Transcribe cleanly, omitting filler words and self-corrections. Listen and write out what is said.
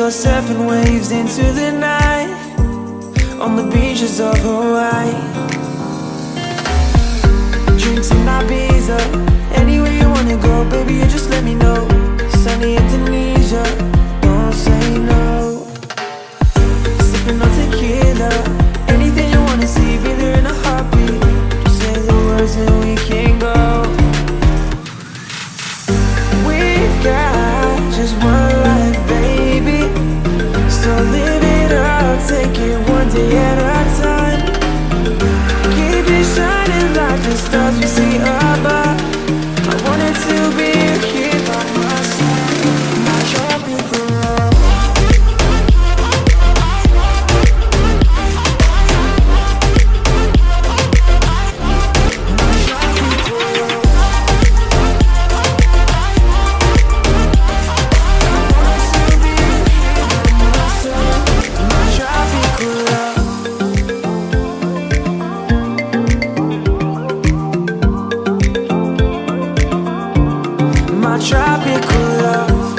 or surfing waves into the night on the beaches of Hawaii. Drinks in Ibiza, anywhere you wanna go, baby, you just let me know. Sunny Indonesia, don't say no. Sipping on tequila, anything you wanna see, be there in a heartbeat. Just say the words and we can go. We've got just one life, baby, so live it up, take it one day at a time. Keep it shining like the stars we see above. I wanted to be here by my side, my tropical love. My tropical love.